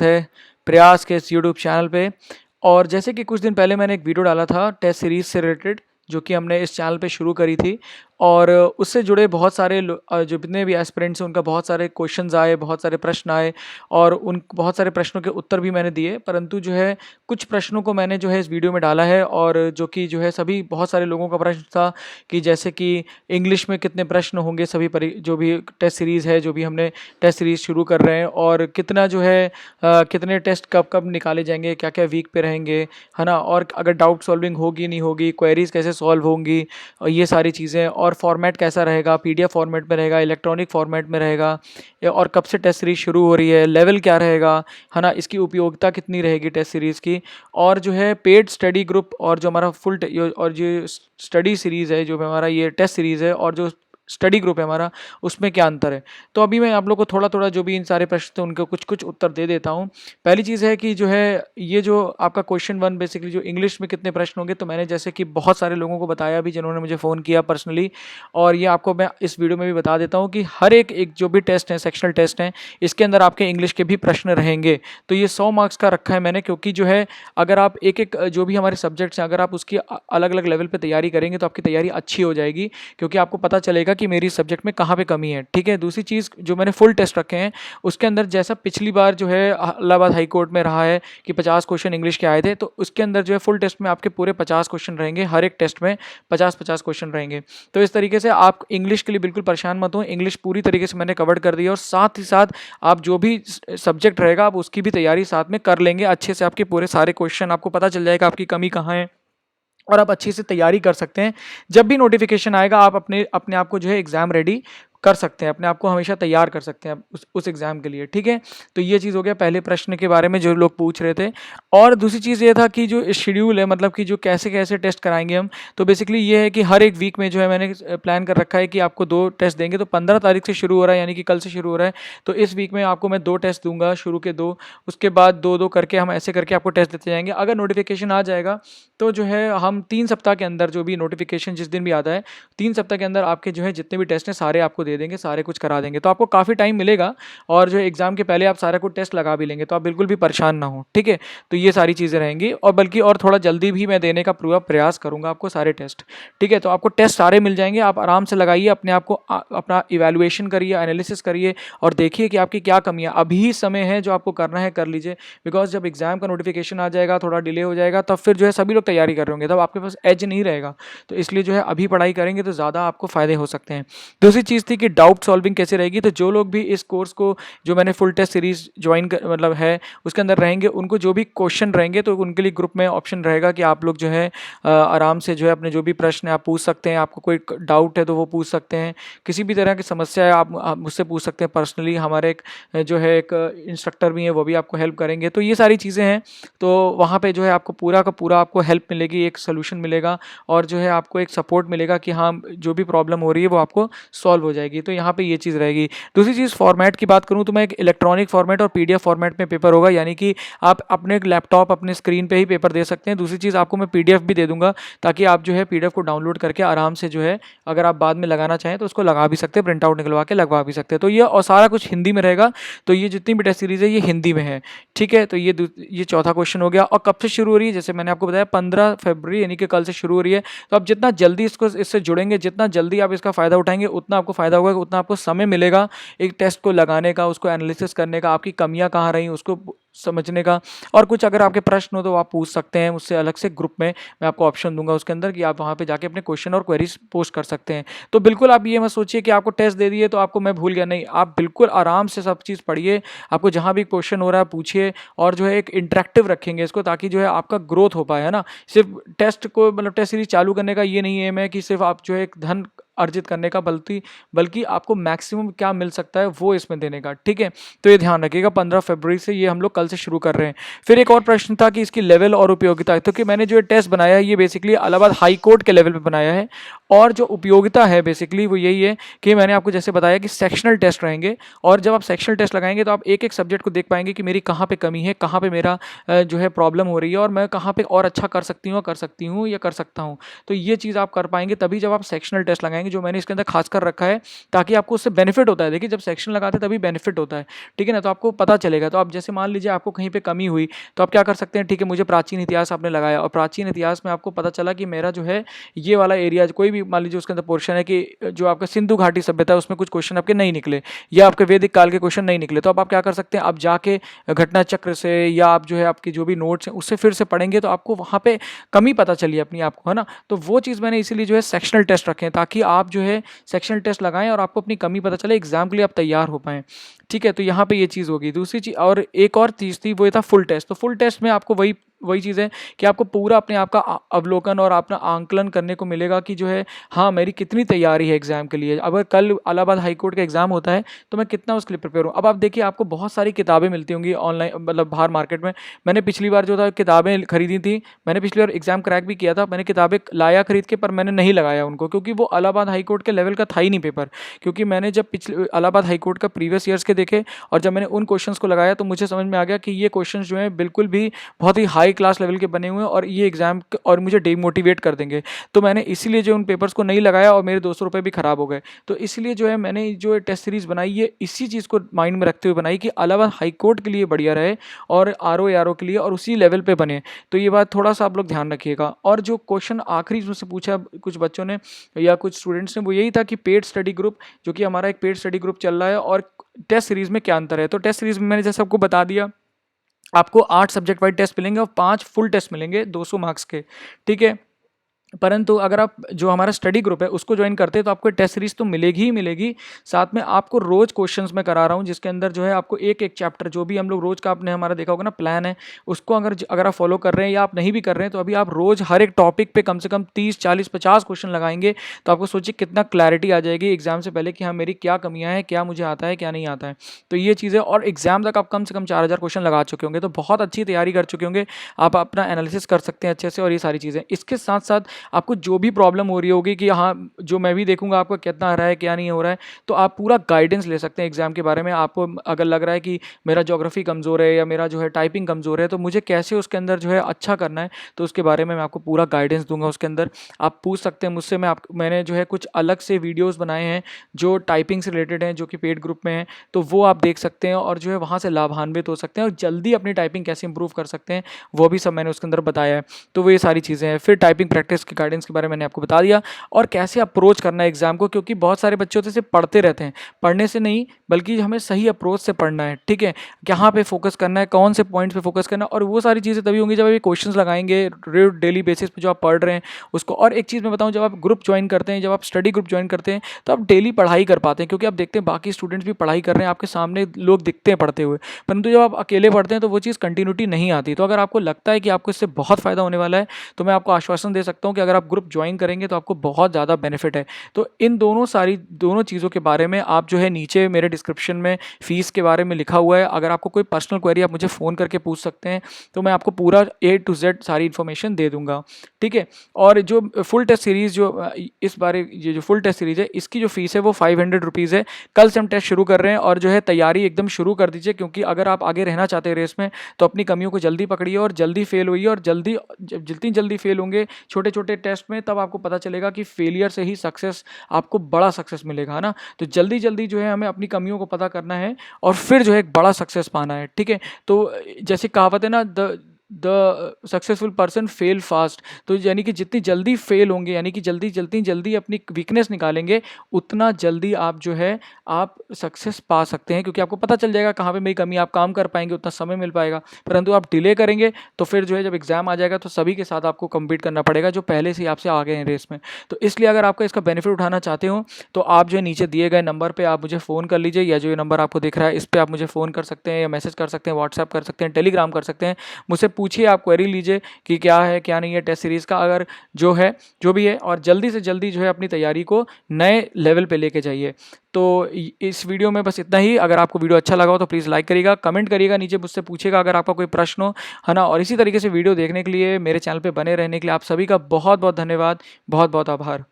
स्वागत है प्रयास के इस यूट्यूब चैनल पे। और जैसे कि कुछ दिन पहले मैंने एक वीडियो डाला था टेस्ट सीरीज़ से रिलेटेड, जो कि हमने इस चैनल पे शुरू करी थी। और उससे जुड़े बहुत सारे जो जितने भी एस्पिरेंट्स हैं उनका बहुत सारे क्वेश्चंस आए, बहुत सारे प्रश्न आए और उन बहुत सारे प्रश्नों के उत्तर भी मैंने दिए। परंतु जो है कुछ प्रश्नों को मैंने जो है इस वीडियो में डाला है, और जो कि जो है सभी बहुत सारे लोगों का प्रश्न था कि जैसे कि इंग्लिश में कितने प्रश्न होंगे सभी जो भी टेस्ट सीरीज़ है, जो भी हमने टेस्ट सीरीज़ शुरू कर रहे हैं, और कितना जो है कितने टेस्ट कब कब निकाले जाएंगे, क्या क्या वीक पे रहेंगे, है ना, और अगर डाउट सॉल्विंग होगी नहीं होगी, क्वेरीज कैसे सॉल्व होंगी, और ये सारी चीज़ें, और फॉर्मेट कैसा रहेगा, पीडीएफ फॉर्मेट में रहेगा, इलेक्ट्रॉनिक फॉर्मेट में रहेगा, और कब से टेस्ट सीरीज शुरू हो रही है, लेवल क्या रहेगा, है ना, इसकी उपयोगिता कितनी रहेगी टेस्ट सीरीज़ की, और जो है पेड स्टडी ग्रुप और जो हमारा और जो स्टडी सीरीज़ है, जो हमारा ये टेस्ट सीरीज़ है, और जो स्टडी ग्रुप है हमारा, उसमें क्या अंतर है। तो अभी मैं आप लोग को थोड़ा थोड़ा जो भी इन सारे प्रश्न थे उनके कुछ कुछ उत्तर दे देता हूँ। पहली चीज़ है कि जो है ये जो आपका क्वेश्चन 1 बेसिकली जो इंग्लिश में कितने प्रश्न होंगे, तो मैंने जैसे कि बहुत सारे लोगों को बताया भी जिन्होंने मुझे फ़ोन किया पर्सनली, और ये आपको मैं इस वीडियो में भी बता देता हूँ कि हर एक जो भी टेस्ट है, सेक्शनल टेस्ट हैं, इसके अंदर आपके इंग्लिश के भी प्रश्न रहेंगे। तो ये 100 मार्क्स का रखा है मैंने, क्योंकि जो है अगर आप एक एक जो भी हमारे सब्जेक्ट्स हैं, अगर आप उसकी अलग अलग लेवल पर तैयारी करेंगे तो आपकी तैयारी अच्छी हो जाएगी, क्योंकि आपको पता चलेगा कि मेरी सब्जेक्ट में कहाँ पे कमी है। ठीक है, दूसरी चीज़ जो मैंने फुल टेस्ट रखे हैं उसके अंदर, जैसा पिछली बार जो है इलाहाबाद हाई कोर्ट में रहा है कि 50 क्वेश्चन इंग्लिश के आए थे, तो उसके अंदर जो है फुल टेस्ट में आपके पूरे 50 क्वेश्चन रहेंगे, हर एक टेस्ट में 50-50 क्वेश्चन रहेंगे। तो इस तरीके से आप इंग्लिश के लिए बिल्कुल परेशान मत हो, इंग्लिश पूरी तरीके से मैंने कवर कर दी है, और साथ ही साथ आप जो भी सब्जेक्ट रहेगा आप उसकी भी तैयारी साथ में कर लेंगे अच्छे से। आपके पूरे सारे क्वेश्चन आपको पता चल जाएगा आपकी कमी कहाँ है, और आप अच्छी से तैयारी कर सकते हैं। जब भी नोटिफिकेशन आएगा आप अपने अपने आप को जो है एग्ज़ाम रेडी कर सकते हैं, अपने आप को हमेशा तैयार कर सकते हैं उस एग्ज़ाम के लिए। ठीक है, तो ये चीज़ हो गया पहले प्रश्न के बारे में जो लोग पूछ रहे थे। और दूसरी चीज़ ये था कि जो शेड्यूल है, मतलब कि जो कैसे कैसे टेस्ट कराएंगे हम, तो बेसिकली ये है कि हर एक वीक में जो है मैंने प्लान कर रखा है कि आपको 2 टेस्ट देंगे। तो 15 तारीख से शुरू हो रहा है, यानी कि कल से शुरू हो रहा है, तो इस वीक में आपको मैं 2 टेस्ट दूंगा, शुरू के 2, उसके बाद 2-2 करके हम ऐसे करके आपको टेस्ट देते जाएंगे। अगर नोटिफिकेशन आ जाएगा तो जो है हम 3 सप्ताह के अंदर, जो भी नोटिफिकेशन जिस दिन भी आता है, 3 सप्ताह के अंदर आपके जो है जितने भी टेस्ट हैं सारे आपको दे देंगे, सारे कुछ करा देंगे। तो आपको काफ़ी टाइम मिलेगा, और जो एग्ज़ाम के पहले आप सारा कुछ टेस्ट लगा भी लेंगे, तो आप बिल्कुल भी परेशान ना हो। ठीक है, तो ये सारी चीज़ें रहेंगी, और बल्कि और थोड़ा जल्दी भी मैं देने का पूरा प्रयास करूँगा आपको सारे टेस्ट। ठीक है, तो आपको टेस्ट सारे मिल जाएंगे, आप आराम से लगाइए, अपने आप को अपना इवैल्यूएशन करिए, एनालिसिस करिए, और देखिए कि आपकी क्या कमियाँ। अभी समय है, जो आपको करना है कर लीजिए, बिकॉज जब एग्ज़ाम का नोटिफिकेशन आ जाएगा, थोड़ा डिले हो जाएगा, तब फिर जो है सभी लोग तैयारी कर रहे होंगे, तब आपके पास एज नहीं रहेगा। तो इसलिए जो है अभी पढ़ाई करेंगे तो ज़्यादा आपको फ़ायदे हो सकते हैं। दूसरी चीज़ थी कि डाउट सॉल्विंग कैसे रहेगी। तो जो लोग भी इस कोर्स को, जो मैंने फुल टेस्ट सीरीज़ ज्वाइन मतलब है उसके अंदर रहेंगे, उनको जो भी क्वेश्चन रहेंगे तो उनके लिए ग्रुप में ऑप्शन रहेगा कि आप लोग जो है आराम से जो है अपने जो भी प्रश्न है आप पूछ सकते हैं। आपको कोई डाउट है तो वो पूछ सकते हैं, किसी भी तरह की समस्या है आप मुझसे पूछ सकते हैं पर्सनली। हमारे एक जो है एक इंस्ट्रक्टर भी है, वो भी आपको हेल्प करेंगे। तो ये सारी चीज़ें हैं, तो वहाँ पे जो है आपको पूरा का पूरा आपको हेल्प मिलेगी, एक सोल्यूशन मिलेगा, और जो है आपको एक सपोर्ट मिलेगा कि हाँ जो भी प्रॉब्लम हो रही है वो आपको सॉल्व हो जाएगी। तो यहाँ पे ये चीज़ रहेगी। दूसरी चीज़ फॉर्मेट की बात करूँ तो मैं एक इलेक्ट्रॉनिक फॉर्मेट और पीडीएफ फॉर्मेट में पेपर होगा, यानी कि आप अपने लैपटॉप अपने स्क्रीन पे ही पेपर दे सकते हैं। दूसरी चीज़ आपको मैं पीडीएफ भी दे दूंगा, ताकि आप जो है पीडीएफ को डाउनलोड करके आराम से जो है अगर आप बाद में लगाना चाहें तो उसको लगा भी सकते हैं, प्रिंट आउट निकलवा के लगवा भी सकते हैं। तो ये और सारा कुछ हिंदी में रहेगा। तो ये जितनी भी टेस्ट सीरीज़ है ये हिंदी में है। ठीक है, तो ये चौथा क्वेश्चन हो गया। और कब से शुरू हो रही है, जैसे मैंने आपको बताया 15 फरवरी यानी कि कल से शुरू हो रही है। तो आप जितना जल्दी इससे जुड़ेंगे, जितना जल्दी आप इसका फ़ायदा उठाएंगे, उतना आपको फ़ायदा होगा, उतना आपको समय मिलेगा एक टेस्ट को लगाने का, उसको एनालिसिस करने का, आपकी कमियां कहाँ रही उसको समझने का। और कुछ अगर आपके प्रश्न हो तो आप पूछ सकते हैं मुझसे अलग से ग्रुप में, मैं आपको ऑप्शन दूंगा उसके अंदर कि आप वहाँ पे जाके अपने क्वेश्चन और क्वेरीज पोस्ट कर सकते हैं। तो बिल्कुल आप ये मत सोचिए कि आपको टेस्ट दे दिए तो आपको मैं भूल गया, नहीं, आप बिल्कुल आराम से सब चीज़ पढ़िए, आपको जहाँ भी क्वेश्चन हो रहा है पूछिए, और जो है एक इंटरेक्टिव रखेंगे इसको, ताकि जो है आपका ग्रोथ हो पाए, है ना। सिर्फ टेस्ट को मतलब टेस्ट सीरीज चालू करने का ये नहीं एम है कि सिर्फ आप जो है एक धन अर्जित करने का, बल्कि आपको मैक्सिमम क्या मिल सकता है वो इसमें देने का। ठीक है, तो ये ध्यान रखिएगा। 15 फरवरी से ये हम लोग कल से शुरू कर रहे हैं। फिर एक और प्रश्न था कि इसकी लेवल और उपयोगिता, तो कि मैंने जो टेस्ट बनाया है ये बेसिकली इलाहाबाद हाई कोर्ट के लेवल पे बनाया है, और जो उपयोगिता है बेसिकली वो यही है कि मैंने आपको जैसे बताया कि सेक्शनल टेस्ट रहेंगे, और जब आप सेक्शनल टेस्ट लगाएंगे तो आप एक एक सब्जेक्ट को देख पाएंगे कि मेरी कहाँ पे कमी है, कहाँ पे मेरा जो है प्रॉब्लम हो रही है, और मैं कहाँ पे और अच्छा कर सकती हूँ या कर सकता हूँ। तो ये चीज़ आप कर पाएंगे तभी जब आप सेक्शनल टेस्ट लगाएंगे, जो मैंने इसके अंदर खास कर रखा है, ताकि आपको उससे बेनिफिट होता है। देखिए जब सेक्शन लगाते हैं तभी बेनिफिट होता है, ठीक है ना। तो आपको पता चलेगा। तो आप जैसे मान लीजिए लीजिए आपको कहीं पे कमी हुई, तो आप क्या कर सकते हैं, ठीक है, मुझे प्राचीन इतिहास आपने लगाया और प्राचीन इतिहास में आपको पता चला कि मेरा जो है ये वाला एरिया, कोई भी मान लीजिए उसके अंदर पोर्शन है कि जो आपका सिंधु घाटी सभ्यता है उसमें कुछ क्वेश्चन आपके नहीं निकले या आपके वैदिक काल के क्वेश्चन नहीं निकले, तो अब आप क्या कर सकते हैं, आप जाके घटना चक्र से या आप जो है आपके जो भी नोट्स हैं उससे फिर से पढ़ेंगे तो आपको वहाँ पे कमी पता चली अपनी आपको, है ना। तो वो चीज़ मैंने इसीलिए जो है सेक्शनल टेस्ट रखे हैं ताकि आप जो है सेक्शनल टेस्ट लगाएं और आपको अपनी कमी पता चले, एग्जाम के लिए आप तैयार हो पाएँ। ठीक है, तो यहाँ पे ये चीज़ होगी। दूसरी चीज़ और एक और चीज़ थी, वो ये था फुल टेस्ट। तो फुल टेस्ट में आपको वही वही चीज़ है कि आपको पूरा अपने आप का अवलोकन और अपना आंकलन करने को मिलेगा कि जो है हाँ मेरी कितनी तैयारी है एग्जाम के लिए। अगर कल इलाहाबाद हाई कोर्ट का एग्जाम होता है तो मैं कितना उसके लिए प्रिपेयर हूँ। अब आप देखिए आपको बहुत सारी किताबें मिलती होंगी ऑनलाइन, मतलब बाहर मार्केट में। मैंने पिछली बार जो था किताबें खरीदी थी, मैंने पिछली बार एग्जाम क्रैक भी किया था, मैंने किताबें लाया खरीद के, पर मैंने नहीं लगाया उनको क्योंकि वो इलाहाबाद हाई कोर्ट के लेवल का था ही नहीं पेपर। क्योंकि मैंने जब पिछले इलाहाबाद हाई कोर्ट का प्रीवियस ईयर्स के देखे और जब मैंने उन क्वेश्चंस को लगाया तो मुझे समझ में आ गया कि ये क्वेश्चंस जो हैं बिल्कुल भी बहुत ही हाई क्लास लेवल के बने हुए हैं और ये एग्जाम और मुझे डिमोटिवेट कर देंगे। तो मैंने इसीलिए जो उन पेपर्स को नहीं लगाया और मेरे 200 रुपये भी खराब हो गए। तो इसलिए जो है मैंने जो टेस्ट सीरीज बनाई ये इसी चीज़ को माइंड में रखते हुए बनाई कि इलाहाबाद हाई कोर्ट के लिए बढ़िया रहे और आर ओ के लिए और उसी लेवल पे बने। तो ये बात थोड़ा सा आप लोग ध्यान रखिएगा। और जो क्वेश्चन आखिरी मुझसे पूछा कुछ बच्चों ने या कुछ स्टूडेंट्स ने, वो यही था कि पेड स्टडी ग्रुप, जो कि हमारा एक पेड स्टडी ग्रुप चल रहा है, और टेस्ट सीरीज में क्या अंतर है। तो टेस्ट सीरीज में मैंने जैसे आपको बता दिया, आपको 8 सब्जेक्ट वाइज टेस्ट मिलेंगे और 5 फुल टेस्ट मिलेंगे 200 मार्क्स के। ठीक है, परंतु अगर आप जो हमारा स्टडी ग्रुप है उसको ज्वाइन करते हैं तो आपको टेस्ट सीरीज तो मिलेगी ही मिलेगी, साथ में आपको रोज क्वेश्चंस मैं करा रहा हूँ जिसके अंदर जो है आपको एक एक चैप्टर, जो भी हम लोग रोज का आपने हमारा देखा होगा ना प्लान है, उसको अगर आप फॉलो कर रहे हैं या आप नहीं भी कर रहे हैं तो अभी आप रोज हर एक टॉपिक पे कम से कम 30 40 50 क्वेश्चन लगाएंगे तो आपको सोचिए कितना क्लैरिटी आ जाएगी एग्जाम से पहले कि हाँ मेरी क्या कमियाँ हैं, क्या मुझे आता है क्या नहीं आता है। तो ये चीज़ें, और एग्जाम तक आप कम से कम 4000 क्वेश्चन लगा चुके होंगे तो बहुत अच्छी तैयारी कर चुके होंगे, आप अपना एनालिसिस कर सकते हैं अच्छे से। और ये सारी चीज़ें, इसके साथ साथ आपको जो भी प्रॉब्लम हो रही होगी कि हाँ जो मैं भी देखूंगा आपको कितना आ रहा है क्या नहीं हो रहा है, तो आप पूरा गाइडेंस ले सकते हैं एग्जाम के बारे में। आपको अगर लग रहा है कि मेरा ज्योग्राफी कमज़ोर है या मेरा जो है टाइपिंग कमज़ोर है तो मुझे कैसे उसके अंदर जो है अच्छा करना है, तो उसके बारे में मैं आपको पूरा गाइडेंस दूंगा। उसके अंदर आप पूछ सकते हैं मुझसे, मैंने जो है कुछ अलग से वीडियोज़ बनाए हैं जो टाइपिंग से रिलेटेड हैं, जो कि पेड ग्रुप में हैं, तो वो आप देख सकते हैं और जो है वहाँ से लाभान्वित हो सकते हैं और जल्दी अपनी टाइपिंग कैसे इंप्रूव कर सकते हैं वो भी सब मैंने उसके अंदर बताया है। तो वो ये सारी चीज़ें हैं। फिर टाइपिंग प्रैक्टिस के गाइडेंस के बारे में मैंने आपको बता दिया और कैसे अप्रोच करना है एग्जाम को, क्योंकि बहुत सारे बच्चे होते से पढ़ते रहते हैं, पढ़ने से नहीं बल्कि हमें सही अप्रोच से पढ़ना है। ठीक है, कहाँ पे फोकस करना है, कौन से पॉइंट्स पे फोकस करना है, और वो सारी चीज़ें तभी होंगी जब आप ये क्वेश्चंस लगाएंगे डेली बेसिस पे जो आप पढ़ रहे हैं उसको। और एक चीज़ मैं बताऊँ, जब आप ग्रुप ज्वाइन करते हैं, जब आप स्टडी ग्रुप ज्वाइन करते हैं तो आप डेली पढ़ाई कर पाते हैं, क्योंकि आप देखते हैं बाकी स्टूडेंट्स भी पढ़ाई कर रहे हैं, आपके सामने लोग दिखते हैं पढ़ते हुए, परंतु जब आप अकेले पढ़ते हैं तो वो चीज़ कंटिन्यूटी नहीं आती। तो अगर आपको लगता है कि आपको इससे बहुत फ़ायदा होने वाला है तो मैं आपको आश्वासन दे सकता हूँ कि अगर आप ग्रुप ज्वाइन करेंगे तो आपको बहुत ज़्यादा बेनिफिट है। तो इन दोनों चीज़ों के बारे में आप जो है नीचे मेरे डिस्क्रिप्शन में फ़ीस के बारे में लिखा हुआ है, अगर आपको कोई पर्सनल क्वेरी आप मुझे फ़ोन करके पूछ सकते हैं तो मैं आपको पूरा A to Z सारी इन्फॉर्मेशन दे दूंगा। ठीक है, और जो फुल टेस्ट सीरीज़ जो इस बारे ये जो फुल टेस्ट सीरीज़ है इसकी जो फ़ीस है वो 500 रुपीज़ है। कल से हम टेस्ट शुरू कर रहे हैं और जो है तैयारी एकदम शुरू कर दीजिए, क्योंकि अगर आप आगे रहना चाहते हैं रेस में तो अपनी कमियों को जल्दी पकड़िए और जल्दी फेल होइए, और जितनी जल्दी फेल होंगे छोटे छोटे टेस्ट में तब आपको पता चलेगा कि फेलियर से ही सक्सेस, आपको बड़ा सक्सेस मिलेगा, है ना। तो जल्दी जल्दी जो है हमें अपनी कमियों को पता करना है और फिर जो है एक बड़ा सक्सेस पाना है। ठीक है, तो जैसे कहावत है ना, the successful person fail fast. तो यानी कि जितनी जल्दी फेल होंगे, यानी कि जितनी जल्दी अपनी वीकनेस निकालेंगे उतना जल्दी आप जो है आप सक्सेस पा सकते हैं, क्योंकि आपको पता चल जाएगा कहाँ पे मेरी कमी, आप काम कर पाएंगे, उतना समय मिल पाएगा। परंतु आप डिले करेंगे तो फिर जो है जब एग्जाम आ जाएगा तो सभी के साथ आपको कम्पीट करना पड़ेगा जो पहले से ही आपसे आ गए हैं रेस में। तो इसलिए अगर आपका इसका बेनिफिट उठाना चाहते हो तो आप जो है नीचे दिए गए नंबर पर आप मुझे फ़ोन कर लीजिए, या जो ये नंबर आपको दिख रहा है इस पर आप मुझे फ़ोन कर सकते हैं या मैसेज कर सकते हैं, व्हाट्सएप कर सकते हैं, टेलीग्राम कर सकते हैं। मुझसे पूछिए, आप क्वेरी लीजिए कि क्या है क्या नहीं है टेस्ट सीरीज़ का, अगर जो है जो भी है, और जल्दी से जल्दी जो है अपनी तैयारी को नए लेवल पे लेके जाइए। तो इस वीडियो में बस इतना ही। अगर आपको वीडियो अच्छा लगा हो तो प्लीज़ लाइक करिएगा, कमेंट करिएगा, नीचे मुझसे पूछिएगा अगर आपका कोई प्रश्न हो, है ना। और इसी तरीके से वीडियो देखने के लिए, मेरे चैनल पे बने रहने के लिए आप सभी का बहुत बहुत धन्यवाद, बहुत बहुत आभार।